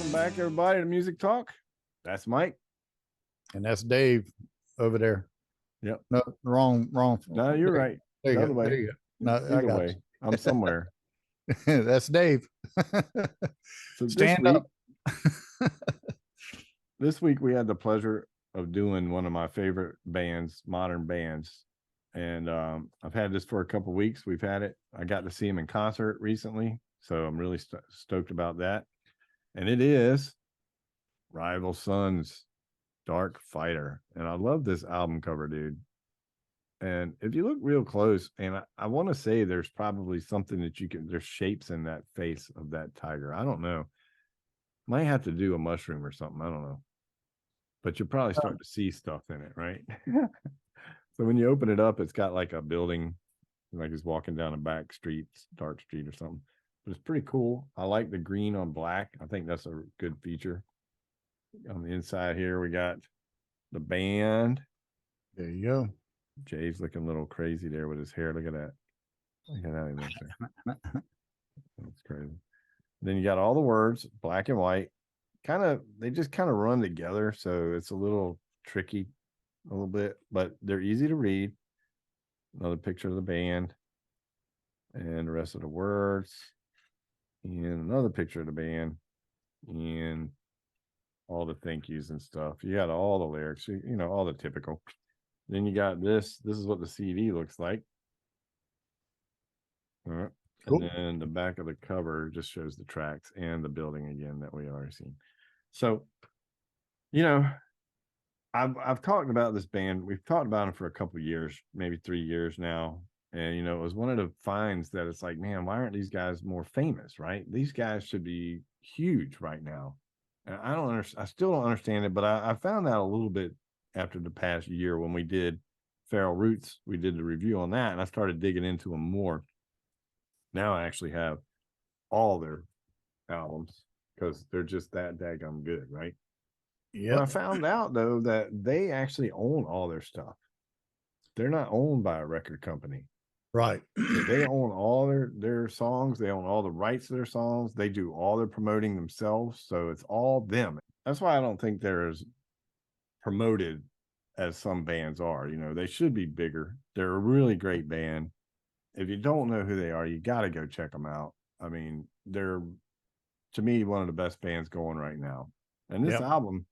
Welcome back, everybody, to Music Talk. That's Mike. And that's Dave over there. Yep. No, wrong. No, you're right. There you The go. other way. There you go. No, I Either got way, I'm somewhere. you. That's Dave. So Stand up. this week we had the pleasure of doing one of my favorite bands, modern bands. And I've had this for a couple weeks. We've had it. I got to see him in concert recently. So I'm really stoked about that. And it is Rival Sons, Darkfighter. And I love this album cover, dude. And if you look real close, and I want to say there's probably something that there's shapes in that face of that tiger. I don't know. Might have to do a mushroom or something. I don't know. But you'll probably start to see stuff in it, right? So when you open it up, it's got like a building, like he's walking down a back street, dark street or something. But it's pretty cool. I like the green on black. I think that's a good feature. On the inside here, we got the band. There you go. Jay's looking a little crazy there with his hair. Look at that. Look at how he looks there. That's crazy. Then you got all the words, black and white. They just kind of run together. So it's a little tricky, a little bit, but they're easy to read. Another picture of the band and the rest of the words. And another picture of the band. And all the thank yous and stuff. You got all the lyrics, you know, all the typical. Then you got this. This is what the CD looks like. All right. Cool. And then the back of the cover just shows the tracks and the building again that we already seen. So, you know, I've talked about this band. We've talked about them for a couple of years, maybe 3 years now. And, you know, it was one of the finds that it's like, man, why aren't these guys more famous, right? These guys should be huge right now. And I still don't understand it, but I found out a little bit after the past year when we did Feral Roots. We did the review on that, and I started digging into them more. Now I actually have all their albums because they're just that daggum good, right? Yeah. But I found out though that they actually own all their stuff. They're not owned by a record company. Right. They own all their songs. They own all the rights to their songs. They do all their promoting themselves. So it's all them. That's why I don't think they're as promoted as some bands are. You know, they should be bigger. They're a really great band. If you don't know who they are, you got to go check them out. I mean, they're, to me, one of the best bands going right now. And this album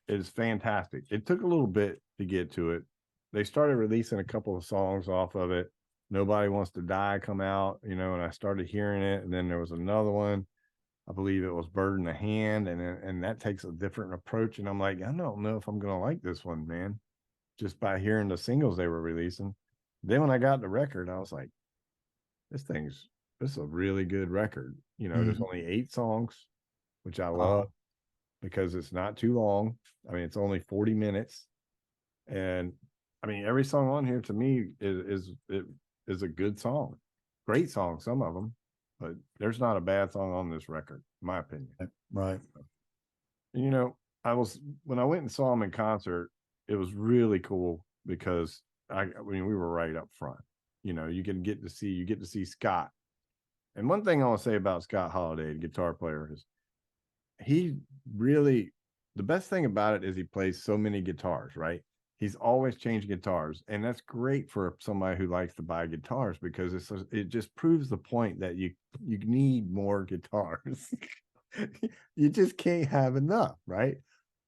is fantastic. It took a little bit to get to it. They started releasing a couple of songs off of it. Nobody Wants to Die come out, you know, and I started hearing it. And then there was another one. I believe it was Bird in the Hand. And that takes a different approach. And I'm like, I don't know if I'm going to like this one, man, just by hearing the singles they were releasing. Then when I got the record, I was like, this is a really good record. You know, there's only 8 songs, which I love because it's not too long. I mean, it's only 40 minutes. And I mean, every song on here to me is a good song. Great song, some of them, but there's not a bad song on this record, in my opinion. Right. And, you know, when I went and saw them in concert, it was really cool because I mean, we were right up front. You know, you get to see Scott. And one thing I want to say about Scott Holiday, the guitar player, is the best thing about it is he plays so many guitars, right? He's always changing guitars, and that's great for somebody who likes to buy guitars because it just proves the point that you need more guitars. You just can't have enough, right?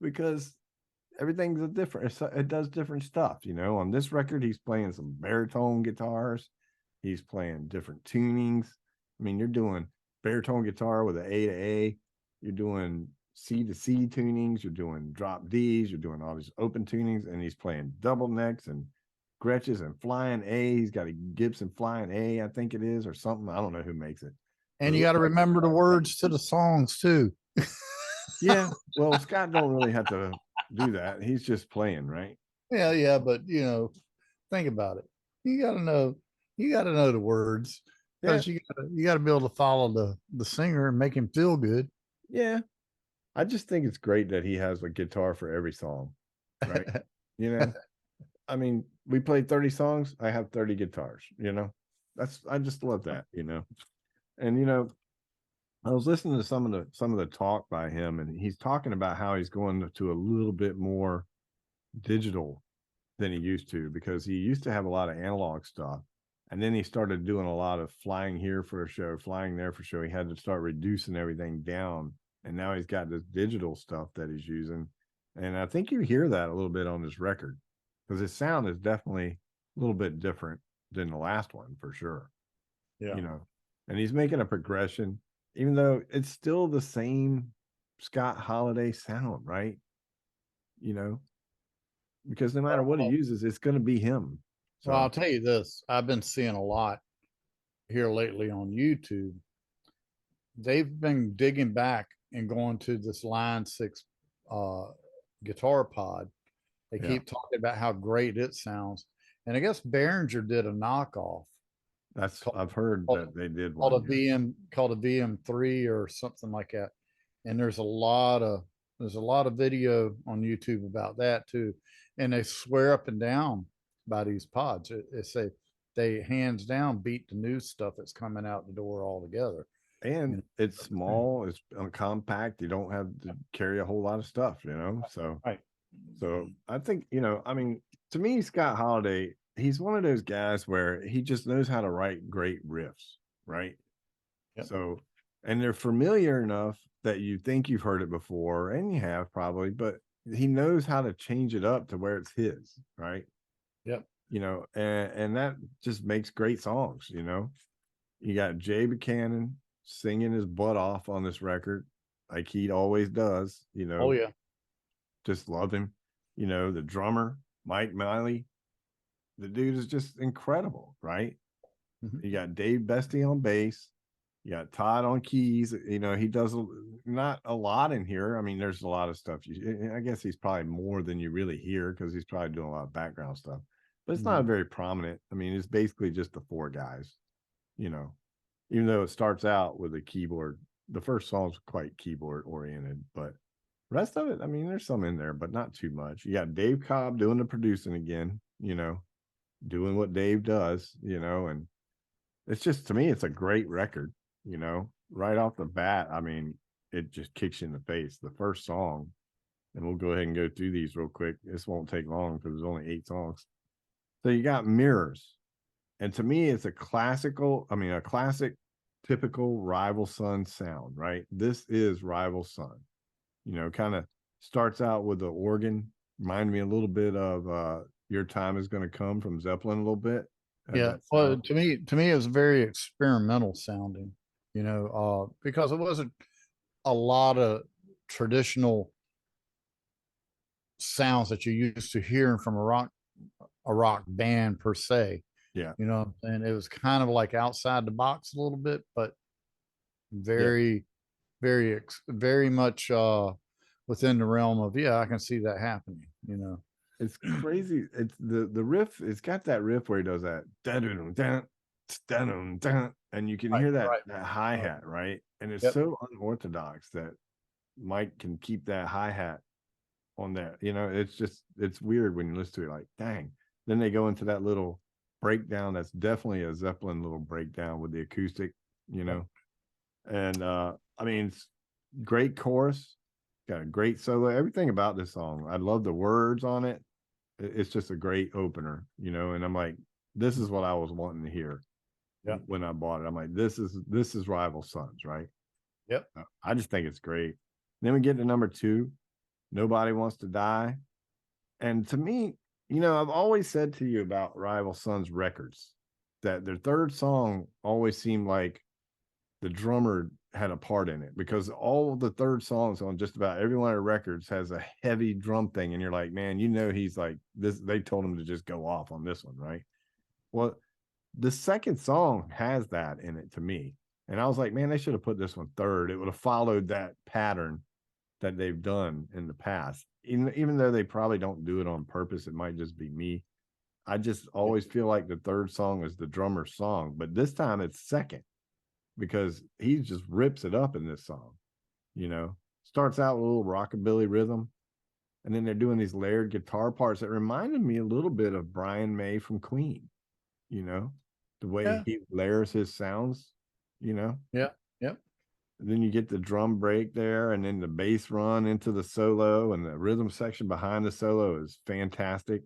Because everything's it does different stuff, you know. On this record, he's playing some baritone guitars. He's playing different tunings. I mean, you're doing baritone guitar with an A to A. You're doing C to C tunings. You're doing drop Ds. You're doing all these open tunings, and he's playing double necks and Gretches and flying A. He's got a Gibson flying A, I think it is, or something. I don't know who makes it. And you got to remember the words to the songs too. Yeah. Well, Scott don't really have to do that. He's just playing, right? Yeah. But you know, think about it. You got to know the words because you got to be able to follow the singer and make him feel good. Yeah. I just think it's great that he has a guitar for every song, right? You know, I mean, we played 30 songs. I have 30 guitars, you know, I just love that, you know, and, you know, I was listening to some of the talk by him, and he's talking about how he's going to a little bit more digital than he used to, because he used to have a lot of analog stuff. And then he started doing a lot of flying here for a show, flying there for a show. He had to start reducing everything down. And now he's got this digital stuff that he's using. And I think you hear that a little bit on this record, because his sound is definitely a little bit different than the last one for sure. Yeah. You know, and he's making a progression, even though it's still the same Scott Holiday sound, right? You know, because no matter what he Well, uses, it's going to be him. well, I'll So tell you this. I've been seeing a lot here lately on YouTube. They've been digging back and going to this Line 6 uh, guitar pod. They yeah, keep talking about how great it sounds. And I guess Behringer did a knockoff that's called, I've heard called, that they did called one. a Yeah, VM3 or something like that. And there's a lot of video on YouTube about that too. And they swear up and down by these pods. They say they hands down beat the new stuff that's coming out the door altogether. and You it's know? small, it's compact. You don't have to carry a whole lot of stuff, you know. Right. So I think, I mean, to me, Scott Holiday, he's one of those guys where he just knows how to write great riffs, right? Yep. So, and they're familiar enough that you think you've heard it before, and you have probably, but he knows how to change it up to where it's his, right? Yep. And that just makes great songs. You got Jay Buchanan singing his butt off on this record, like he always does. Oh yeah. Just love him. The drummer Mike Miley, the dude is just incredible, right? Mhm. You got Dave Bestie on bass. You got Todd on keys. He does not a lot in here. I mean, there's a lot of stuff. I guess he's probably more than you really hear, because he's probably doing a lot of background stuff. But it's not Mhm. very prominent. I mean, it's basically just the four guys. You know, Even though it starts out with a keyboard. The first song's quite keyboard oriented, but rest of it, I mean, there's some in there, but not too much. You got Dave Cobb doing the producing again. Doing what Dave does. And it's just, to me, it's a great record, right off the bat. I mean, it just kicks you in the face. The first song, and we'll go ahead and go through these real quick. This won't take long because there's only 8 songs. So you got Mirrors. And to me, it's a classic, typical Rival Son sound, right? This is Rival Son. Kind of starts out with the organ, remind me a little bit of Your Time Is Gonna Come from Zeppelin a little bit. Has Yeah. that Well, sound. to me, it was very experimental sounding, because it wasn't a lot of traditional sounds that you're used to hearing from a rock band per se. Yeah. And it was kind of like outside the box a little bit, but Yeah. very, very much within the realm of, yeah, I can see that happening. It's crazy. It's the riff. It's got that riff where he does that dun dun dun dun, and you can Right, hear that right. that hi hat, right? And it's Yep. so unorthodox that Mike can keep that hi hat on there. It's weird when you listen to it. Like, dang. Then they go into that little breakdown. That's definitely a Zeppelin little breakdown with the acoustic. You Yep. know, and I mean, it's great chorus. Got a great solo. Everything about this song. I love the words on it. It's just a great opener, and I'm like, this is what I was wanting to hear Yep. when I bought it. I'm like, this is Rival Sons, right? Yep. I just think it's great. Then we get to number 2, Nobody Wants to Die. And to me, I've always said to you about Rival Sons records that their third song always seemed like the drummer had a part in it, because all of the third songs on just about every one of the records has a heavy drum thing, and you're like, man, he's like this. They told him to just go off on this one, right? Well, the second song has that in it to me, and I was like, man, they should have put this one third. It would have followed that pattern that they've done in the past. Even though they probably don't do it on purpose, it might just be me. I just always feel like the third song is the drummer's song, but this time it's second, because he just rips it up in this song. You know, Starts out with a little rockabilly rhythm, and then they're doing these layered guitar parts that reminded me a little bit of Brian May from Queen. You know, the way Yeah. he layers his sounds. You know, Yeah. Yep. then you get the drum break there, and then the bass run into the solo, and the rhythm section behind the solo is fantastic.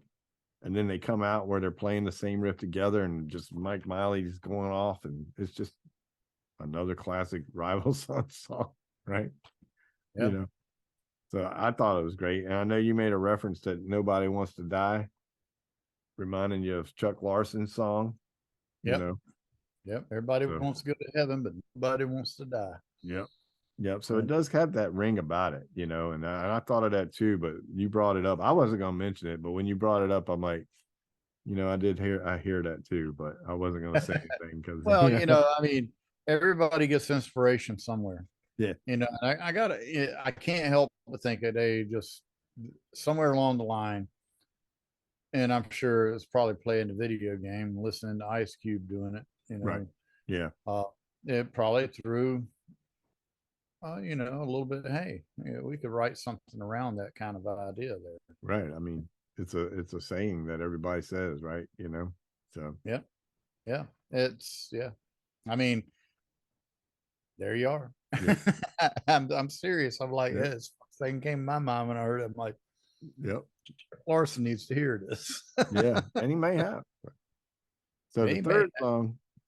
And then they come out where they're playing the same riff together, and just Mike Miley's going off, and it's just another classic Rival Sons song, right? Yeah. So I thought it was great. And I know you made a reference that Nobody Wants to Die, reminding you of Chuck Larson's song, you Yep. know. Yep. Everybody So wants to go to heaven, but nobody wants to die. yep. Yep. So it And does have that ring about it, and I thought of that too, but you brought it up. I wasn't gonna mention it, but when you brought it up, I'm like, I hear that too, but I wasn't gonna say anything because well, I mean, everybody gets inspiration somewhere. yeah, And I can't help but think that they just somewhere along the line, and I'm sure it's probably playing the video game, listening to Ice Cube doing it, right. Yeah, it probably threw, a little bit, hey, we could write something around that kind of idea there. right. I mean, it's a saying that everybody says, right? So Yeah. Yeah. Yeah. I mean, there you are. yep, I'm serious. I'm like, yep, it's thing came to my mind when I heard it. I'm like, yep, Larson needs to hear this. yeah, and he may have. So the Amen.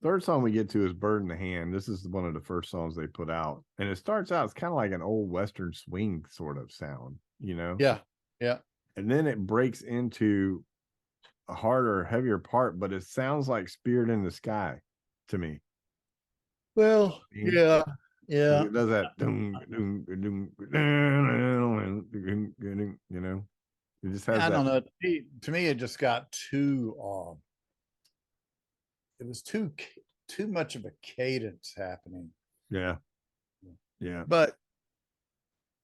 third song we get to is Bird in the Hand. This is one of the first songs they put out. And it starts out, it's kind of like an old Western swing sort of sound. Yeah. Yeah. And then it breaks into a harder, heavier part, but it sounds like Spirit in the Sky to me. Well, Mhm. yeah. Like Yeah. it does that, it just has I that. don't know. To me, it just got it was too much of a cadence happening. Yeah. Yeah. But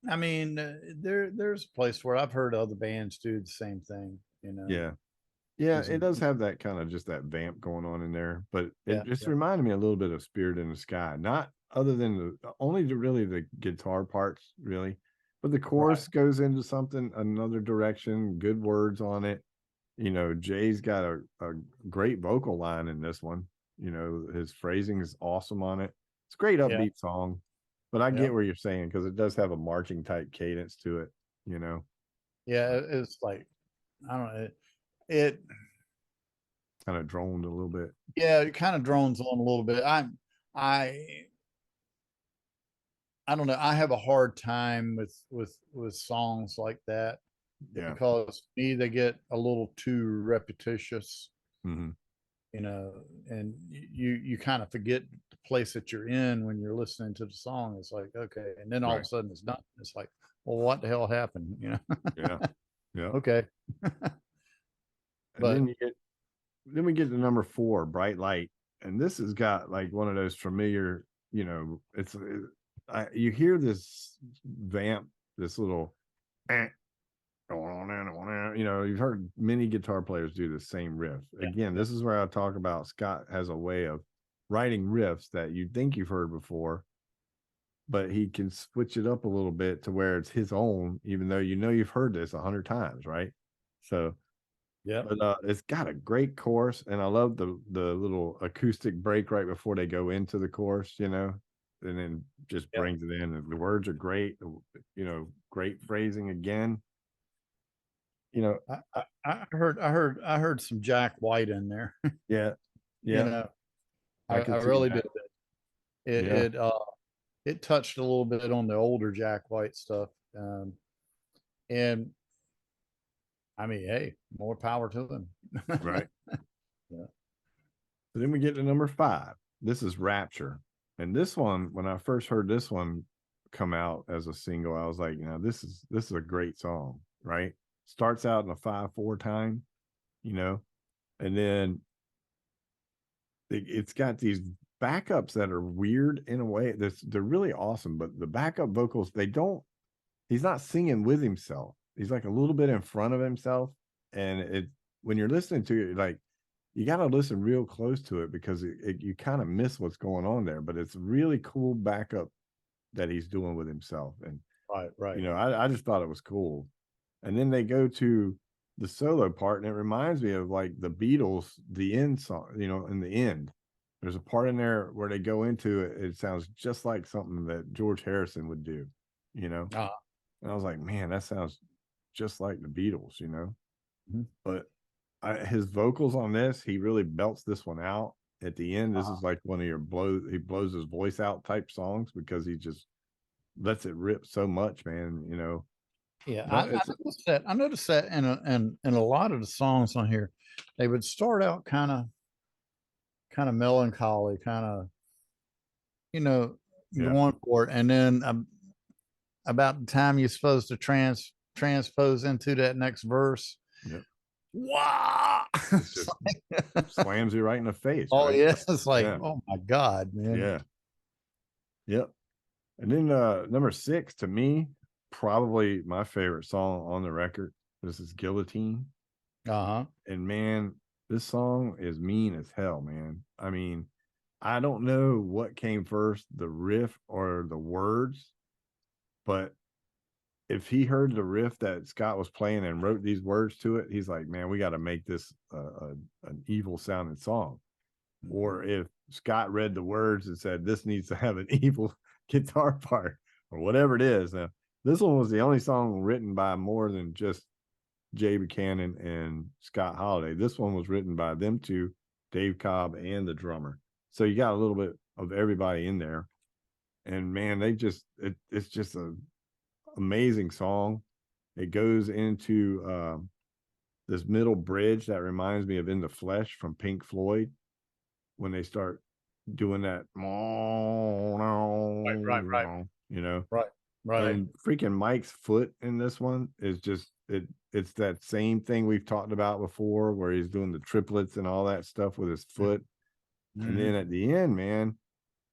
I mean, there's a place where I've heard other bands do the same thing, Yeah. Yeah, There's it a- does have that kind of just that vamp going on in there, but it yeah, just yeah, reminded me a little bit of Spirit in the Sky. Not other than only really the guitar parts, really, but the right. chorus goes into something another direction. Good words on it. Jay's got a great vocal line in this one. His phrasing is awesome on it. It's a great Yeah, upbeat song, but I yeah, get where you're saying because it does have a marching type cadence to it. You know, yeah. It's like, I don't know. It kind of droned a little bit. Yeah, it kind of drones on a little bit. I I don't know. I have a hard time with songs like that Yeah. because to me they get a little too repetitious, Hmm. and you kind of forget the place that you're in when you're listening to the song. It's like, okay, and then all of Right. a sudden it's done. It's like, well, what the hell happened? Yeah. Yeah. Okay, And but then we get to number 4, Bright Light. And this has got like one of those familiar, you hear this vamp, this little going on, you've heard many guitar players do the same riff. yeah, Again, yeah, this is where I talk about Scott has a way of writing riffs that you think you've heard before, but he can switch it up a little bit to where it's his own, even though you've heard this 100 times, right? So yeah, but it's got a great chorus, and I love the little acoustic break right before they go into the chorus, and then just yeah. brings it in. And the words are great, great phrasing again. You know, I heard some Jack White in there. yeah, you yeah, know, I, I I can see really that. did. It Yeah, it uh it touched a little bit on the older Jack White stuff. And I mean, hey, more power to them. right. Yeah. So then we get to number 5. This is Rapture, and this one, when I first heard this one come out as a single, I was like, this is a great song, right? Starts out in a 5/4 time, you know, and then it's got these backups that are weird in a way. They're really awesome, but the backup vocals, he's not singing with himself. He's like a little bit in front of himself. And when you're listening to it, like you got to listen real close to it because you kind of miss what's going on there. But it's really cool backup that he's doing with himself. And, Right, right. I just thought it was cool. And then they go to the solo part, and it reminds me of like the Beatles, the end song, in the end. There's a part in there where they go into it. It sounds just like something that George Harrison would do, you know? Uh, And I was like, man, that sounds just like the Beatles, you know? mhm. But his vocals on this, he really belts this one out at the end. This Uh, is like one of your he blows his voice out type songs because he just lets it rip so much, man, you know? yeah, But I it's, noticed that. I noticed that in a lot of the songs on here, they would start out kind of melancholy, kind of, you know, yeah, going for it, and then about the time you're supposed to transpose into that next verse, yeah. wow! It's just slams you right in the face, Oh right? yeah, it's like, Yeah, oh my God, man. yeah, yep. And then number 6 to me, probably my favorite song on the record. This is Guillotine. Uh-huh. And man, this song is mean as hell, man. I mean, I don't know what came first, the riff or the words, but if he heard the riff that Scott was playing and wrote these words to it, he's like, man, we got to make this an evil sounding song. Or if Scott read the words and said, this needs to have an evil guitar part or whatever it is. Now, this one was the only song written by more than just Jay Buchanan and Scott Holiday. This one was written by them two, Dave Cobb and the drummer. So you got a little bit of everybody in there. And man, it's just a amazing song. It goes into this middle bridge that reminds me of In the Flesh from Pink Floyd when they start doing that, Right, right, right, you know, right, right. and freaking Mike's foot in this one is just it's that same thing we've talked about before where he's doing the triplets and all that stuff with his foot. And Mhm. then at the end, man,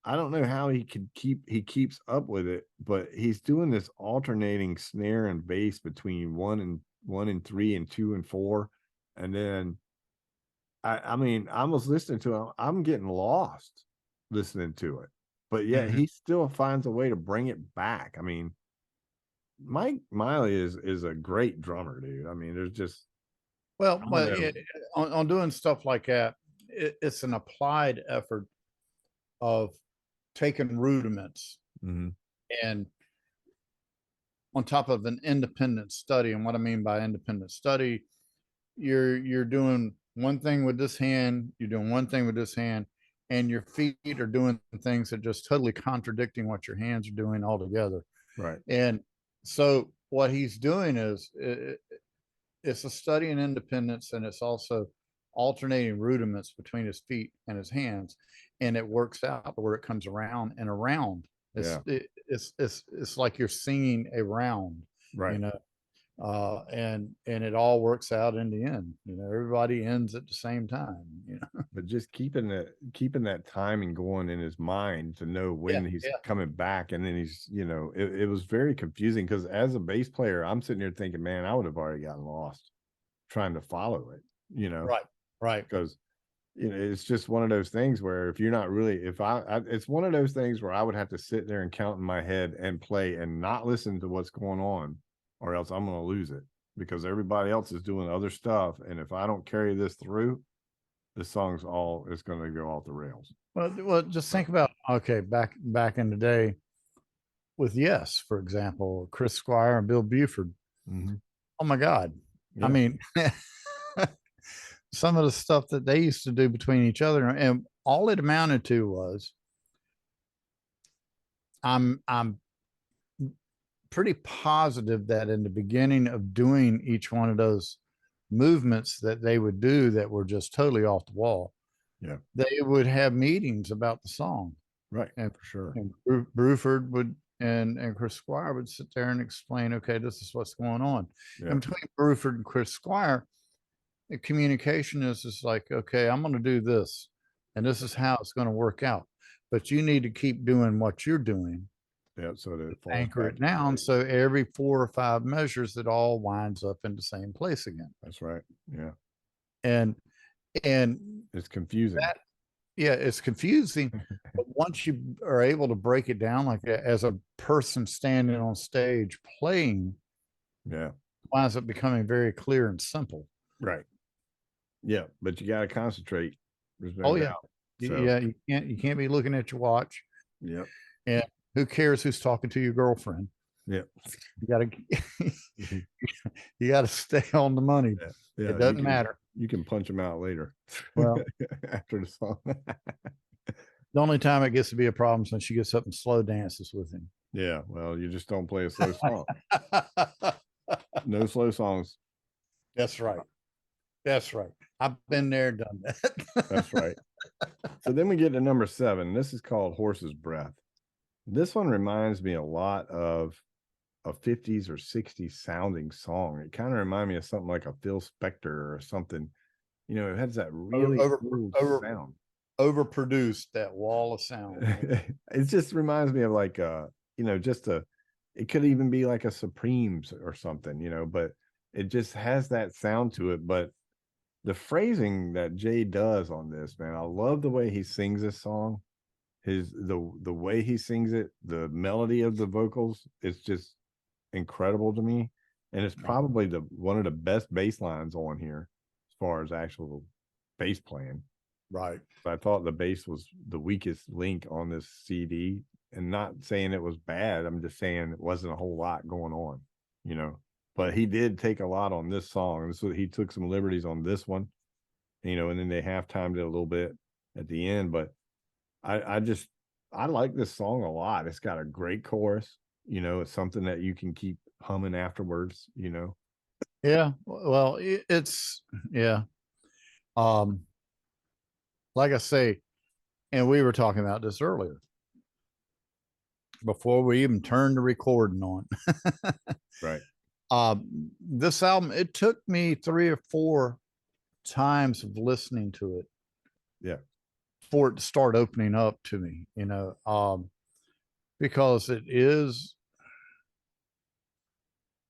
I don't know how he keeps up with it, but he's doing this alternating snare and bass between 1 and 3 and 2 and 4. And then I mean, I was listening to him. I'm getting lost listening to it, but yet Mhm. he still finds a way to bring it back. I mean, Mike Miley is a great drummer, dude. I mean, there's just Well, I don't but know. on doing stuff like that, it's an applied effort of taking rudiments Mhm. and on top of an independent study. And what I mean by independent study, you're doing one thing with this hand, you're doing one thing with this hand, and your feet are doing things that just totally contradicting what your hands are doing altogether. Right. And so what he's doing is it's a study in independence, and it's also alternating rudiments between his feet and his hands, and it works out where it comes around and around. Yeah. It's like you're singing a round, you Right. know, and it all works out in the end. You know, everybody ends at the same time. You know, But just keeping that timing going in his mind to know yeah, when he's yeah, coming back, and then he's, you know, it was very confusing because as a bass player, I'm sitting here thinking, man, I would have already gotten lost trying to follow it, you know, right, right. because you know it's just one of those things where if you're not really, if it's one of those things where I would have to sit there and count in my head and play and not listen to what's going on, or else I'm going to lose it because everybody else is doing other stuff, and if I don't carry this through, this song's all it's going to go off the rails. Well, just So, think about, okay, back in the day with Yes, for example, Chris Squire and Bill Buford. mhm. Oh my God. I Yeah, mean, some of the stuff that they used to do between each other, and all it amounted to was I'm pretty positive that in the beginning of doing each one of those movements that they would do that were just totally off the wall, yeah, they would have meetings about the song. right, And, for sure. and Bruford would and Chris Squire would sit there and explain, okay, this is what's going on. Yeah, And between Bruford and Chris Squire, the communication is like, okay, I'm going to do this, and this is how it's going to work out. But you need to keep doing what you're doing, yeah. So that it falls anchor back it in down. place. So every 4 or 5 measures, it all winds up in the same place again. That's right. Yeah, And and it's confusing. that, yeah, it's confusing. But once you are able to break it down like that, as a person standing on stage playing, Yeah, winds up becoming very clear and simple. right. Yeah, but you got to concentrate. There's no Oh yeah, doubt. So Yeah, you can't be looking at your watch. yep, And who cares who's talking to your girlfriend? yep. You gotta you gotta stay on the money. Yeah, It yeah, doesn't matter. you can punch them out later Well, after the song. the only time it gets to be a problem is when she gets up and slow dances with him. Yeah, well, you just don't play a slow song. No slow songs. That's right. That's right. I've been there, done that. That's right. So then we get to number 7. This is called Horse's Breath. This one reminds me a lot of a 50s or 60s sounding song. It kind of reminded me of something like a Phil Spector or something. You know, it has that really over cool over sound. overproduced that wall of sound. Right? It just reminds me of like you know, just a it could even be like a Supremes or something, you know, but it just has that sound to it. But the phrasing that Jay does on this, man, I love the way he sings this song. The way he sings it, the melody of the vocals, it's just incredible to me. And it's probably the one of the best bass lines on here as far as actual bass playing. Right. I thought the bass was the weakest link on this CD, and not saying it was bad. I'm just saying it wasn't a whole lot going on, you know. But he did take a lot on this song. So he took some liberties on this one, you know, and then they half-timed it a little bit at the end. But I just I like this song a lot. It's got a great chorus, you know, it's something that you can keep humming afterwards, you know. Yeah. Well, it's yeah. Um, like I say, and we were talking about this earlier before we even turned the recording on. Right. This album, it took me 3 or 4 times of listening to it Yeah. for it to start opening up to me, because it is,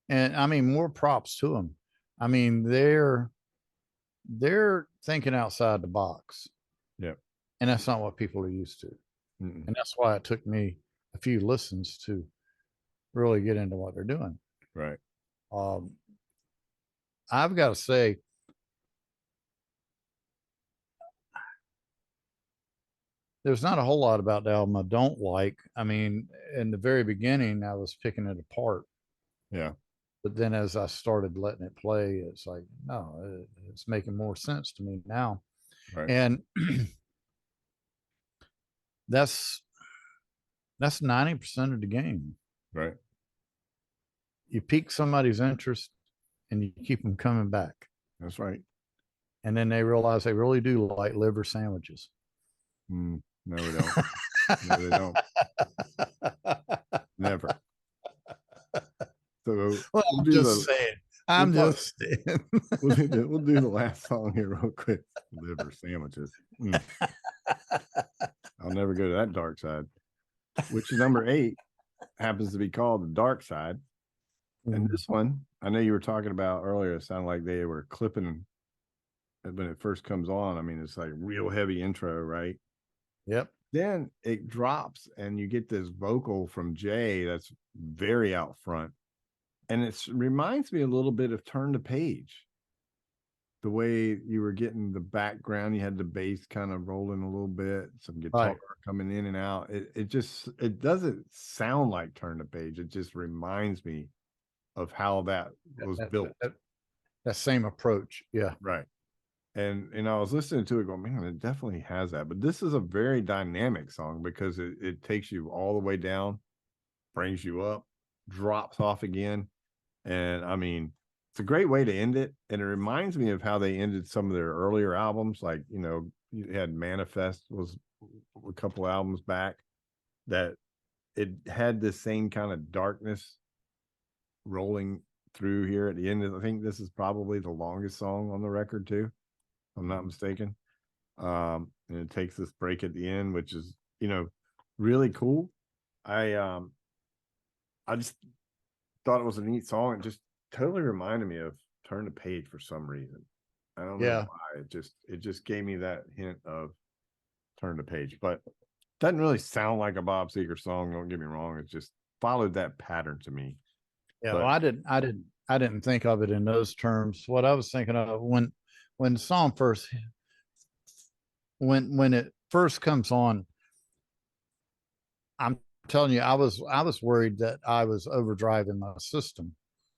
and I mean, more props to them. I mean, they're thinking outside the box, Yeah. and that's not what people are used to. Mm-mm. And that's why it took me a few listens to really get into what they're doing. Right. Um, I've got to say, there's not a whole lot about the album I don't like. I mean, in the very beginning, I was picking it apart, Yeah. but then as I started letting it play, it's like, no, it's making more sense to me now. Right. And that's 90% of the game. Right. You pique somebody's interest and you keep them coming back. That's right. And then they realize they really do like liver sandwiches. No, we don't. No, they don't. Never. So Well, we'll I'm do just the saying. I'm we'll, just saying. we'll do the last song here real quick. Liver sandwiches. I'll never go to that dark side. Which is number 8 happens to be called the Dark Side. And this one, I know you were talking about earlier, it sounded like they were clipping when it first comes on. I mean, it's like real heavy intro, right? Yep. Then it drops and you get this vocal from Jay that's very out front. And it reminds me a little bit of Turn the Page. The way you were getting the background, you had the bass kind of rolling a little bit, some guitar coming in and out. It doesn't sound like Turn the Page. It just reminds me of how that was built. That same approach. Yeah. Right. And I was listening to it going, man, it definitely has that. But this is a very dynamic song because it takes you all the way down, brings you up, drops off again. And I mean, it's a great way to end it. And it reminds me of how they ended some of their earlier albums. Like, you know, you had Manifest was a couple albums back that it had this same kind of darkness rolling through here at the end. I think this is probably the longest song on the record too, if I'm not mistaken. And it takes this break at the end, which is, you know, really cool. I just thought it was a neat song. It just totally reminded me of Turn the Page for some reason. I don't know why. It just gave me that hint of Turn the Page, but doesn't really sound like a Bob Seger song. Don't get me wrong. It just followed that pattern to me. Yeah. But Well, I didn't think of it in those terms. What I was thinking of when the song first, when it first comes on, I'm telling you, I was worried that I was overdriving my system.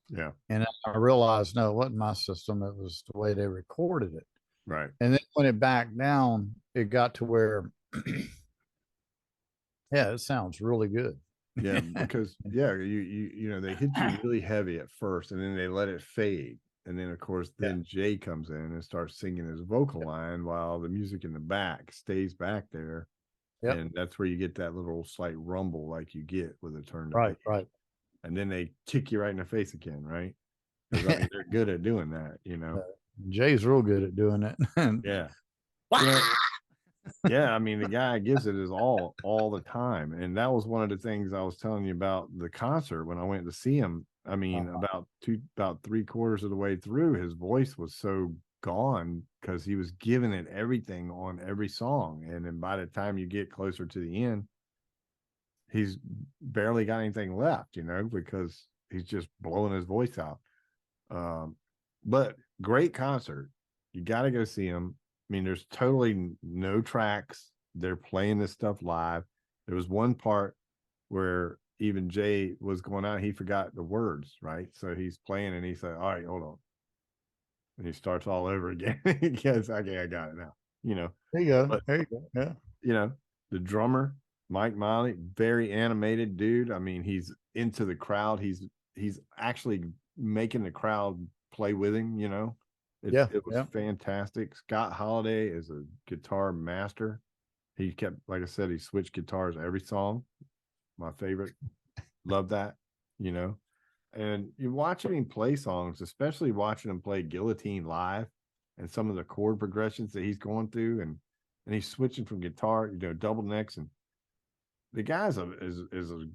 Yeah. And I realized, no, it wasn't my system. It was the way they recorded it. Right. And then when it backed down, it got to where, yeah, it sounds really good. Yeah, because they hit you really heavy at first, and then they let it fade, and then of course Yeah. then Jay comes in and starts singing his vocal line while the music in the back stays back there, Yep. and that's where you get that little slight rumble like you get with a turned up Right. bass, Right. and then they kick you right in the face again, right? Because I mean they're good at doing that, you know. Jay's real good at doing it. Yeah, you know, yeah, I mean, the guy gives it his all the time, and that was one of the things I was telling you about the concert when I went to see him. I mean, about 3/4 of the way through, his voice was so gone because he was giving it everything on every song, and then by the time you get closer to the end, he's barely got anything left, because he's just blowing his voice out. But great concert. You got to go see him. I mean, there's totally no tracks. They're playing this stuff live. There was one part where even Jay was going out. He forgot the words, right? So he's playing and he said, "All right, hold on." And he starts all over again. Yes, okay, I got it now. There you go. But There you go. Yeah. you know, the drummer, Mike Miley, very animated dude. I mean, he's into the crowd. He's actually making the crowd play with him. Yeah. It was Yeah. fantastic. Scott Holiday is a guitar master. He kept, like I said, he switched guitars every song. My favorite. Love that, you know. And you watching him play songs, especially watching him play Guillotine live and some of the chord progressions that he's going through, and he's switching from guitar, double necks, and the guy's is a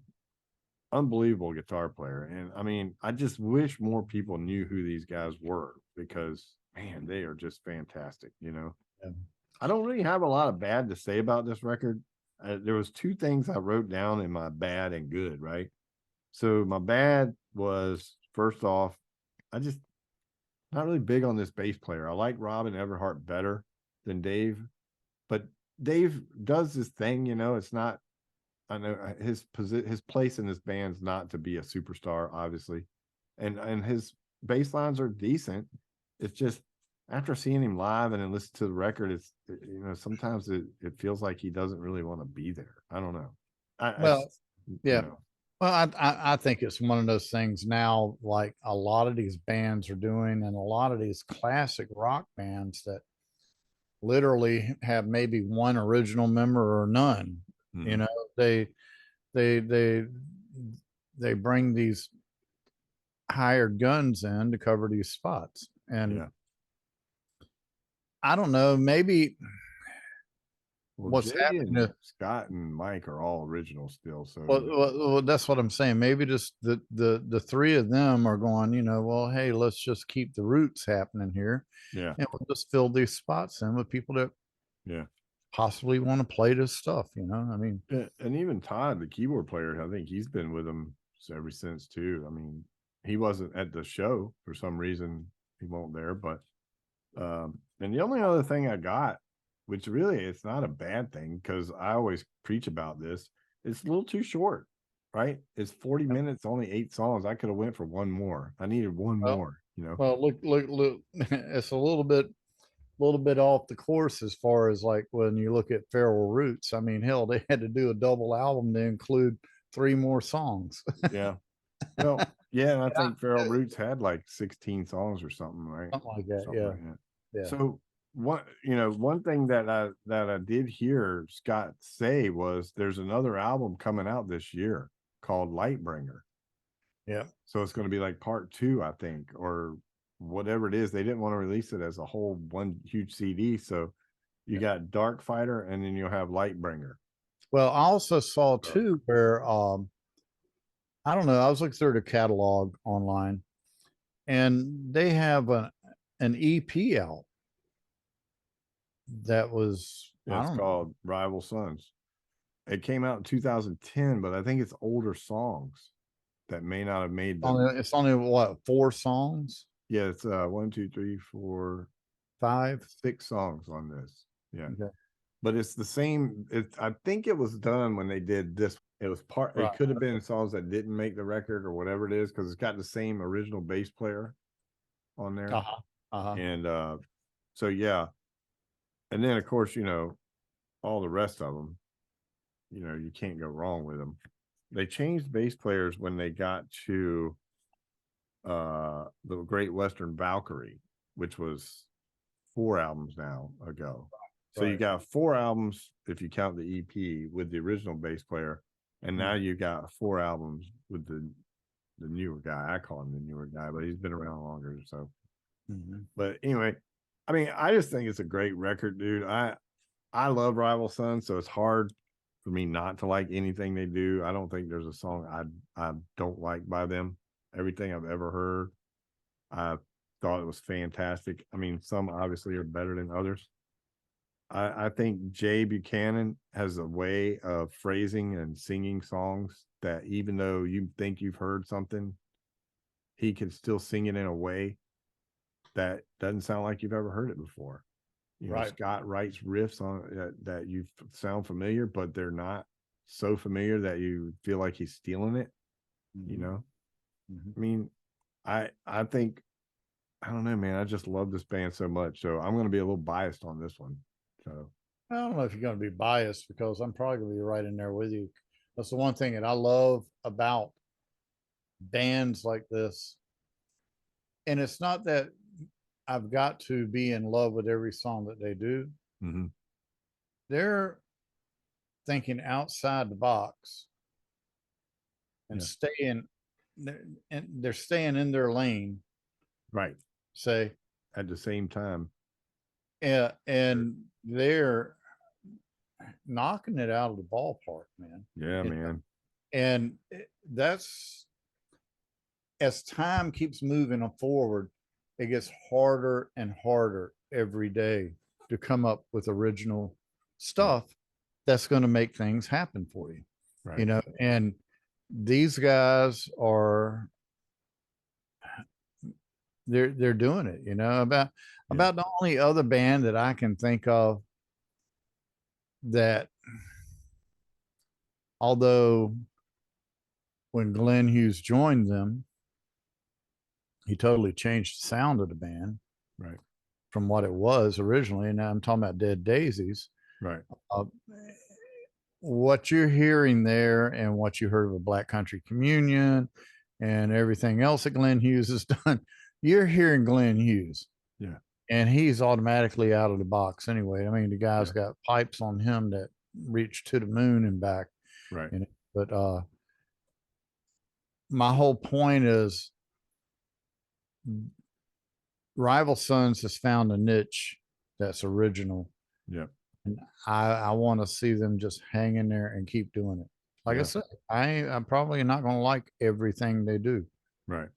unbelievable guitar player. And I mean, I just wish more people knew who these guys were because man, they are just fantastic. Yeah. I don't really have a lot of bad to say about this record. There was two things I wrote down in my bad and good, right? So my bad was first off, I just not really big on this bass player. I like Robin Everhart better than Dave, but Dave does this thing. It's not. I know his place in this band's not to be a superstar, obviously, and his bass lines are decent. It's just after seeing him live and then listen to the record, sometimes it feels like he doesn't really want to be there. I don't know. Well, You yeah. know, Well, I think it's one of those things now, like a lot of these bands are doing, and a lot of these classic rock bands that literally have maybe one original member or none. You mhm, know, they they they they bring these hired guns in to cover these spots, and yeah. I don't know, maybe Well, what's Jay happening and is, Scott and Mike are all original still. well, So that's what I'm saying. Maybe just the three of them are going, well, hey, let's just keep the roots happening here, yeah, and we'll just fill these spots in with people that yeah. possibly want to play this stuff. I mean, And even Todd, the keyboard player, I think he's been with them ever since too. I mean, he wasn't at the show for some reason. He won't there, but and the only other thing I got, which really it's not a bad thing because I always preach about this, it's a little too short, right? It's 40 minutes, only 8 songs. I could have went for one more. I needed one well, more. well, look, it's a little bit off the course as far as like when you look at Feral Roots. I mean, hell, they had to do a double album to include three more songs. Yeah. Well, yeah, and I think Feral Roots had like 16 songs or something, right? Something like that. Something Yeah. like that. Yeah. So one thing that I did hear Scott say was there's another album coming out this year called Lightbringer. Yeah. So it's going to be like part two, I think, or whatever it is. They didn't want to release it as a whole one huge CD. So you got Darkfighter and then you'll have Lightbringer. Well, I also saw So, too where I don't know, I was looking through the catalog online and they have an EP out that was, yeah, I it's don't know, called Rival Sons. It came out in 2010, but I think it's older songs that may not have made the. it's only what, 4 songs, Yeah, it's 1, 2, 3, 4, 5. 6 songs on this. Yeah. Okay. but it's the same. I think it was done when they did this. It was part. Right. It could have been songs that didn't make the record or whatever it is, because it's got the same original bass player on there. Uh-huh. Uh-huh. And so yeah, and then of course, all the rest of them, you can't go wrong with them. They changed bass players when they got to the Great Western Valkyrie, which was 4 albums now ago. So you Right. got 4 albums if you count the EP with the original bass player, and now you got 4 albums with the newer guy. I call him the newer guy, but he's been around longer. So, but anyway, I mean, I just think it's a great record, dude. I love Rival Sons, so it's hard for me not to like anything they do. I don't think there's a song I don't like by them. Everything I've ever heard, I thought it was fantastic. I mean, some obviously are better than others. I think Jay Buchanan has a way of phrasing and singing songs that even though you think you've heard something, he can still sing it in a way that doesn't sound like you've ever heard it before. Right. Scott writes riffs on that you sound familiar, but they're not so familiar that you feel like he's stealing it. I mean, I think, I don't know, man. I just love this band so much. So I'm going to be a little biased on this one. So I don't know if you're going to be biased because I'm probably going to be right in there with you. That's the one thing that I love about bands like this. And it's not that I've got to be in love with every song that they do. They're thinking outside the box and staying, and they're staying in their lane. Right. Say at the same time. And they're knocking it out of the ballpark, man. Yeah, man. And that's, as time keeps moving forward, it gets harder and harder every day to come up with original stuff that's going to make things happen for you. Right. And these guys are, they're doing it, about the only other band that I can think of that, although when Glenn Hughes joined them, he totally changed the sound of the band, right, from what it was originally. And now I'm talking about Dead Daisies. Right. What you're hearing there and what you heard of a Black Country Communion and everything else that Glenn Hughes has done, you're hearing Glenn Hughes. Yeah. And he's automatically out of the box anyway. I mean, the guy's got pipes on him that reach to the moon and back. Right. But my whole point is Rival Sons has found a niche that's original. Yeah. And I want to see them just hang in there and keep doing it. Like I said, I'm probably not going to like everything they do. Right.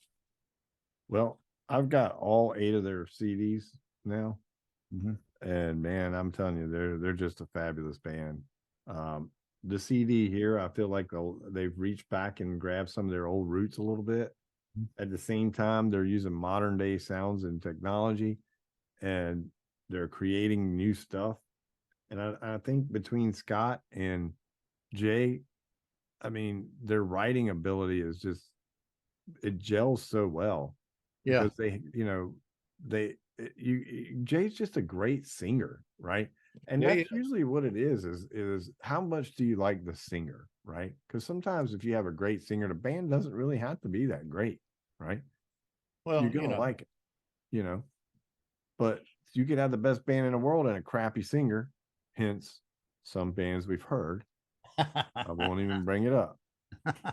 Well, I've got all 8 of their CDs now. And man, I'm telling you, they're just a fabulous band. The CD here, I feel like they've reached back and grabbed some of their old roots a little bit. At the same time, they're using modern day sounds and technology, and they're creating new stuff. And I think between Scott and Jay, I mean, their writing ability is just, it gels so well. Yeah. Because Jay's just a great singer, right? And that's usually what it is how much do you like the singer, right? Because sometimes if you have a great singer, the band doesn't really have to be that great, right? Well, you're gonna like it, but you could have the best band in the world and a crappy singer, hence some bands we've heard. I won't even bring it up,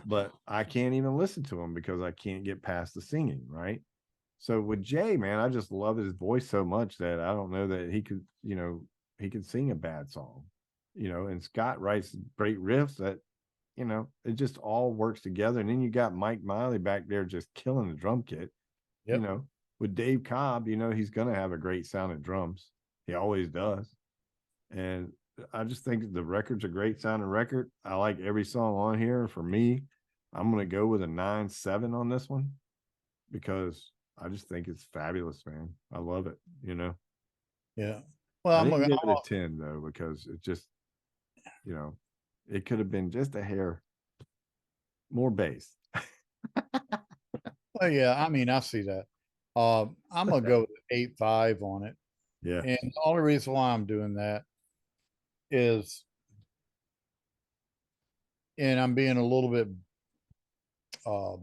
but I can't even listen to them because I can't get past the singing, right? So with Jay, man, I just love his voice so much that I don't know that he could sing a bad song, and Scott writes great riffs that, it just all works together. And then you got Mike Miley back there just killing the drum kit. With Dave Cobb, he's going to have a great sounding drums. He always does. And I just think the record's a great sounding record. I like every song on here. For me, I'm going to go with a 9.7 on this one because I just think it's fabulous, man. I love it, Yeah. Well, I I'm didn't gonna, give it a 10 though, because it just, you know, it could have been just a hair more bass. well, yeah, I mean, I see that. I'm gonna go with 8.5 on it. Yeah. And the only reason why I'm doing that is, and I'm being a little bit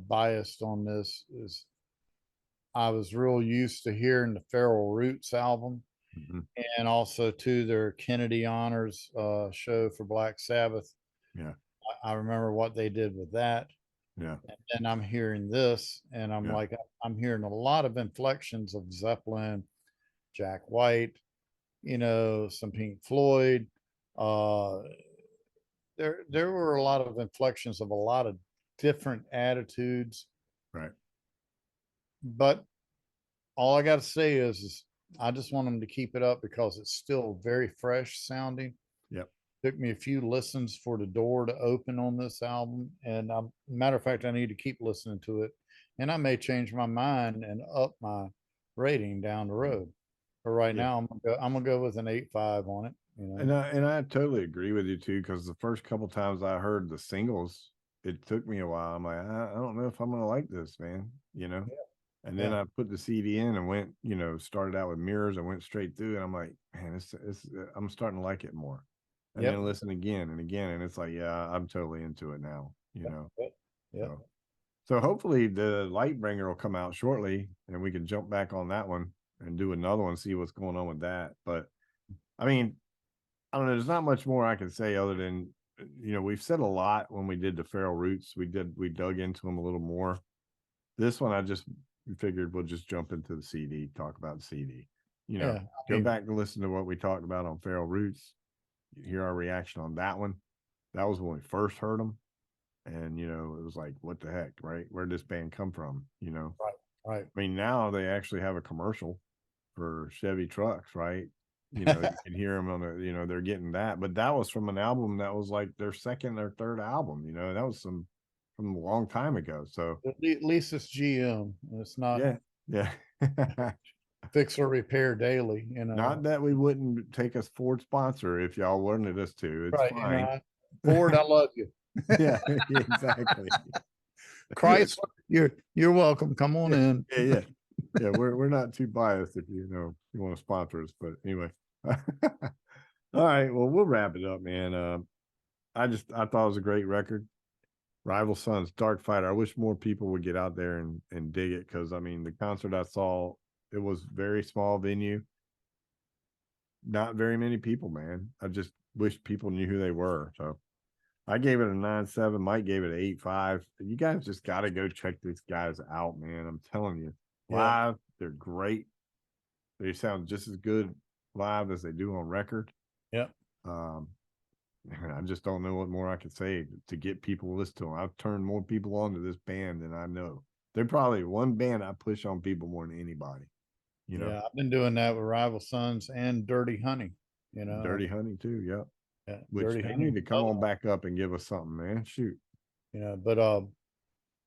biased on this, is I was real used to hearing the Feral Roots album, Mhm. and also to their Kennedy Honors show for Black Sabbath. Yeah. I remember what they did with that. Yeah. And I'm hearing this, and I'm Yeah. like, I'm hearing a lot of inflections of Zeppelin, Jack White, some Pink Floyd. Uh, there were a lot of inflections of a lot of different attitudes, Right. but all I got to say is I just want them to keep it up because it's still very fresh sounding. Yep. Took me a few listens for the door to open on this album, and matter of fact, I need to keep listening to it, and I may change my mind and up my rating down the road. But right Yeah. now, I'm gonna go with an 8.5 on it. And I totally agree with you too, because the first couple times I heard the singles, it took me a while. I'm like, I don't know if I'm gonna like this, man. And then Yeah, I put the CD in and went, started out with Mirrors and went straight through, and I'm like, man, it's I'm starting to like it more. And yep, then listen again and again, and it's like, yeah, I'm totally into it now. yep, yep. So so hopefully the Lightbringer will come out shortly, and we can jump back on that one and do another one, see what's going on with that. But I mean, I don't know. There's not much more I can say other than, we've said a lot when we did the Feral Roots. We dug into them a little more. This one, I just figured we'll just jump into the CD, talk about the CD. Yeah, I Go mean, back and listen to what we talked about on Feral Roots. Hear our reaction on that one. That was when we first heard them, and it was like, what the heck, right? Where did this band come from? right, right. I mean, now they actually have a commercial for Chevy trucks, right? You can hear them on they're getting that, but that was from an album that was like their second or third album. That was from a long time ago. So At least it's GM. It's not yeah, yeah. fix or repair daily. Not that we wouldn't take a Ford sponsor if y'all wanted us to. It's Right. fine. Ford, I love you. Yeah, exactly. Chrysler, you're welcome. Come on Yeah, in. yeah, yeah. Yeah, we're not too biased if you want to sponsor us, but anyway. All right, well, we'll wrap it up, man. I thought it was a great record. Rival Sons, Darkfighter. I wish more people would get out there and dig it, because I mean, the concert I saw, it was very small venue, not very many people, man. I just wish people knew who they were. So I gave it a 9.7. Mike gave it an 8.5. You guys just got to go check these guys out, man. I'm telling you, Yeah. live, they're great. They sound just as good live as they do on record. Yeah. Um, I just don't know what more I could say to get people to listen to them. I've turned more people on to this band than I know. They're probably one band I push on people more than anybody. You know, Yeah. I've been doing that with Rival Sons and Dirty Honey. Dirty Honey too. Yep. Yeah, Which Dirty they Honey. need to come on back up and give us something, man. Shoot. But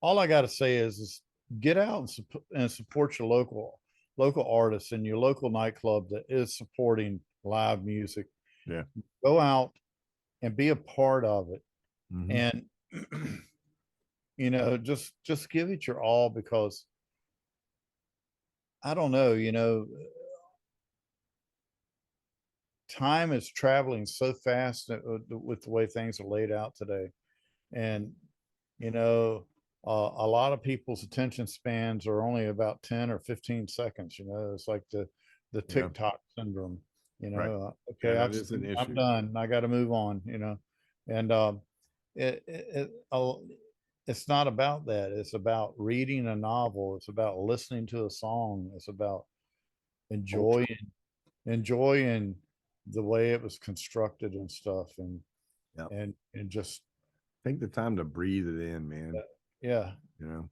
all I got to say is get out and support your local artists and your local nightclub that is supporting live music. Yeah. Go out and be a part of it, Mm-hmm. and just give it your all, because I don't know, time is traveling so fast with the way things are laid out today. And, you know, a lot of people's attention spans are only about 10 or 15 seconds. It's like the Yeah. TikTok syndrome, Right. Yeah, okay, that is an I'm issue. done. I got to move on. And it, it, it, uh, it's not about that. It's about reading a novel. It's about listening to a song. It's about Culture. enjoying the way it was constructed and stuff, and Yeah. and just Take the time to breathe it in, man. yeah, You know.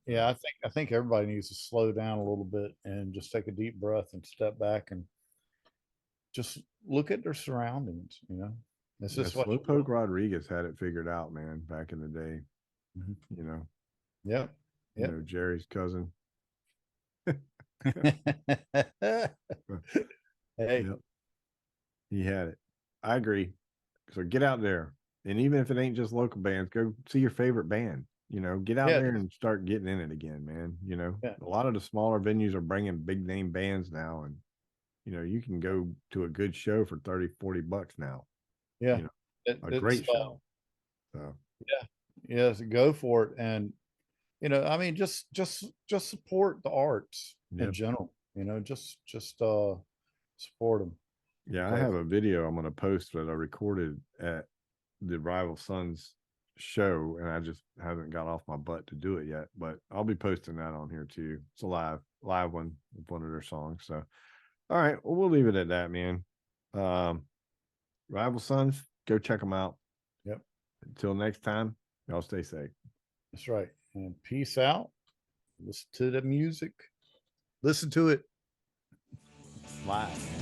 yeah. I think everybody needs to slow down a little bit and just take a deep breath and step back and just look at their surroundings. This Yeah, is what Slowpoke Rodriguez had it figured out, man, back in the day. Mhm. You know, Yep, yep. Jerry's cousin. Hey, Yep. He had it. I agree. So get out there. And even if it ain't just local bands, go see your favorite band. Get out Yeah, there and start getting in it again, man. yeah, A lot of the smaller venues are bringing big name bands now. And, you can go to a good show for 30, $40 now, yeah. you know, a It's great show. So, yeah, yes, go for it. And I mean, just support the arts in yep. general. Just support them Yeah, I because have a video I'm going to post that I recorded at the Rival Sons show, and I just haven't got off my butt to do it yet. But I'll be posting that on here too. It's a live one with one of their songs. So, all right, well, we'll leave it at that, man. Um, Rival Sons, go check them out. yep, Until next time, y'all stay safe. that's right. And peace out. Listen to the music. Listen to it Live.